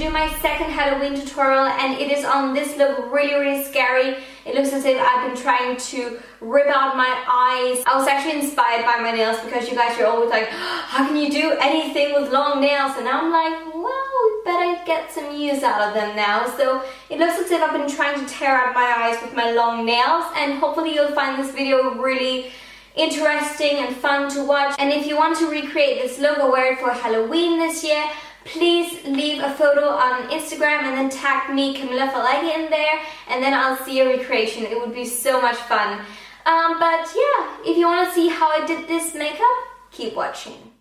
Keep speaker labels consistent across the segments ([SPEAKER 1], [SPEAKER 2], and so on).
[SPEAKER 1] My second Halloween tutorial, and it is on this look. Really scary. It looks as if I've been trying to rip out my eyes. I was actually inspired by my nails because you guys are always like, how can you do anything with long nails? And I'm like, well, we better get some use out of them now. So it looks as if I've been trying to tear out my eyes with my long nails, and hopefully you'll find this video really interesting and fun to watch. And if you want to recreate this look or wear it for Halloween this year, please leave a photo on Instagram and then tag me, Camilla Falagi, in there, and then I'll see your recreation. It would be so much fun. But yeah, if you want to see how I did this makeup, keep watching.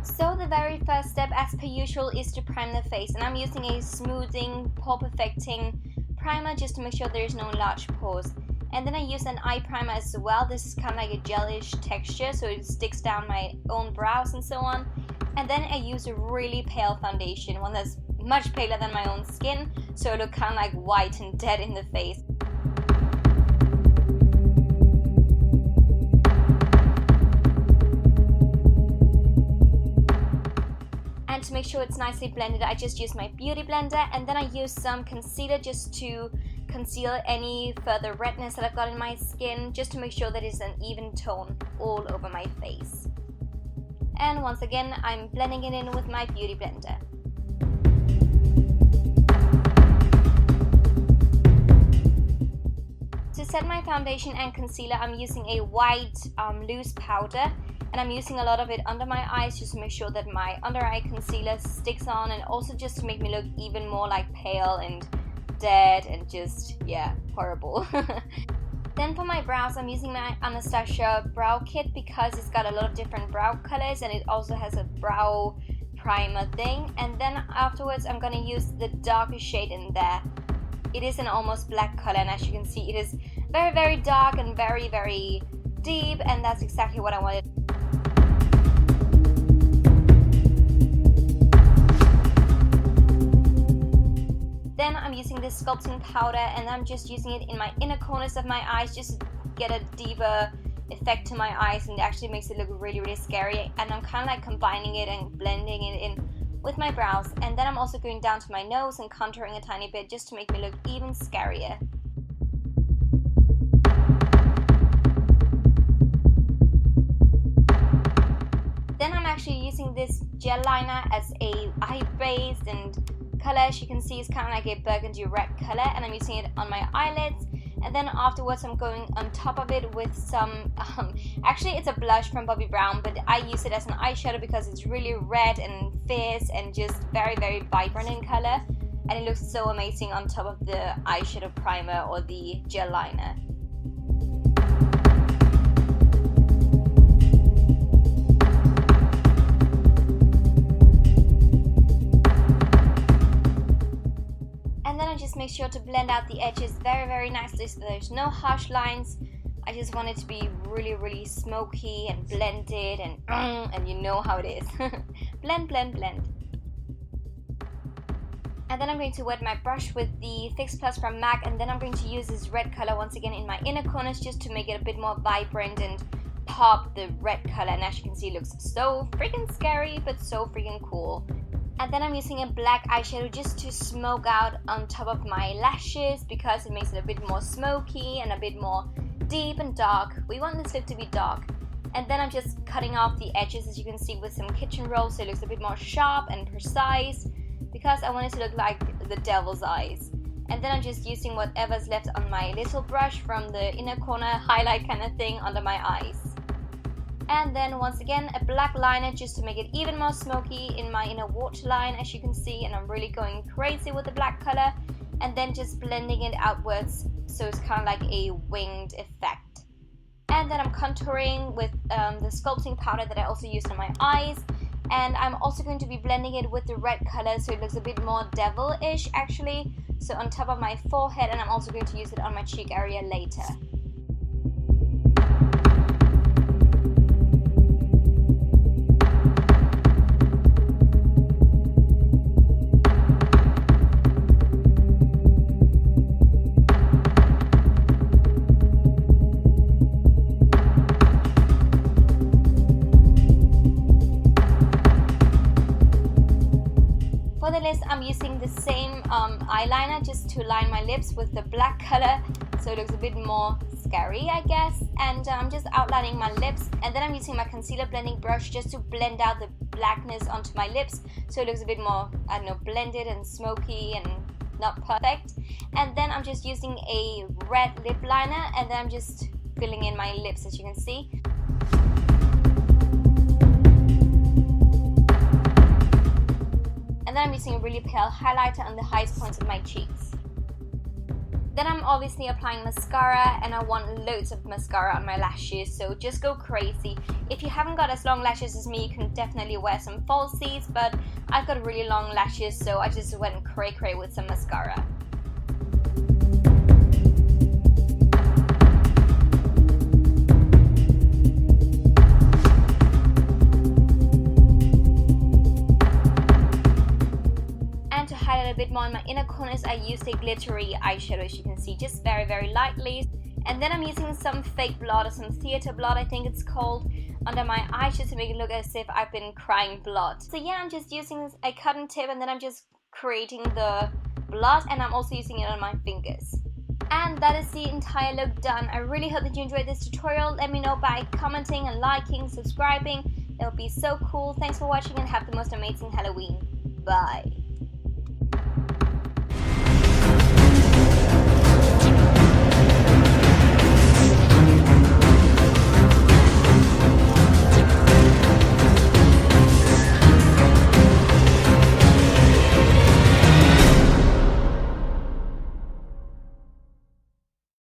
[SPEAKER 1] So the very first step, as per usual, is to prime the face, and I'm using a smoothing, pore perfecting primer just to make sure there's no large pores. And then I use an eye primer as well. This is kind of like a gelish texture, so it sticks down my own brows and so on. And then I use a really pale foundation, one that's much paler than my own skin, so it look kind of like white and dead in the face. And to make sure it's nicely blended, I just use my beauty blender, and then I use some concealer just to conceal any further redness that I've got in my skin, just to make sure that it's an even tone all over my face. And once again, I'm blending it in with my beauty blender. To set my foundation and concealer, I'm using a white loose powder, and I'm using a lot of it under my eyes just to make sure that my under eye concealer sticks on, and also just to make me look even more like pale and dead and just, yeah, horrible. Then for my brows, I'm using my Anastasia brow kit because it's got a lot of different brow colors, and it also has a brow primer thing. And then afterwards, I'm going to use the darkest shade in there. It is an almost black color, and as you can see, it is very dark and very deep, and that's exactly what I wanted. Then I'm using this sculpting powder, and I'm just using it in my inner corners of my eyes just to get a deeper effect to my eyes, and it actually makes it look really scary. And I'm kind of like combining it and blending it in with my brows. And then I'm also going down to my nose and contouring a tiny bit just to make me look even scarier. Then I'm actually using this gel liner as a eye base, and color, as you can see, is kind of like a burgundy red color, and I'm using it on my eyelids. And then afterwards I'm going on top of it with some, actually it's a blush from Bobbi Brown, but I use it as an eyeshadow because it's really red and fierce and just very vibrant in color, and it looks so amazing on top of the eyeshadow primer or the gel liner. Just make sure to blend out the edges very nicely so there's no harsh lines. I just want it to be really smoky and blended, and you know how it is. blend. And then I'm going to wet my brush with the Fix Plus from MAC, and then I'm going to use this red color once again in my inner corners just to make it a bit more vibrant and pop the red color. And as you can see, it looks so freaking scary but so freaking cool. And then I'm using a black eyeshadow just to smoke out on top of my lashes because it makes it a bit more smoky and a bit more deep and dark. We want this look to be dark. And then I'm just cutting off the edges, as you can see, with some kitchen rolls so it looks a bit more sharp and precise because I want it to look like the devil's eyes. And then I'm just using whatever's left on my little brush from the inner corner highlight kind of thing under my eyes. And then once again a black liner just to make it even more smoky in my inner waterline, as you can see, and I'm really going crazy with the black color, and then just blending it outwards so it's kind of like a winged effect. And then I'm contouring with the sculpting powder that I also used on my eyes, and I'm also going to be blending it with the red color so it looks a bit more devilish actually, so on top of my forehead, and I'm also going to use it on my cheek area later. list, I'm using the same eyeliner just to line my lips with the black color, so it looks a bit more scary, I guess. And I'm just outlining my lips, and then I'm using my concealer blending brush just to blend out the blackness onto my lips, so it looks a bit more, I don't know, blended and smoky and not perfect. And then I'm just using a red lip liner, and then I'm just filling in my lips, as you can see. And then I'm using a really pale highlighter on the highest points of my cheeks. Then I'm obviously applying mascara, and I want loads of mascara on my lashes, so just go crazy. If you haven't got as long lashes as me, you can definitely wear some falsies, but I've got really long lashes, so I just went cray-cray with some mascara. A bit more in my inner corners, I used a glittery eyeshadow, as you can see, just very, very lightly. And then I'm using some fake blood, or some theater blood, I think it's called, under my eyes, just to make it look as if I've been crying blood. So yeah, I'm just using a cotton tip, and then I'm just creating the blood, and I'm also using it on my fingers. And that is the entire look done. I really hope that you enjoyed this tutorial. Let me know by commenting and liking, subscribing. That would be so cool. Thanks for watching, and have the most amazing Halloween. Bye.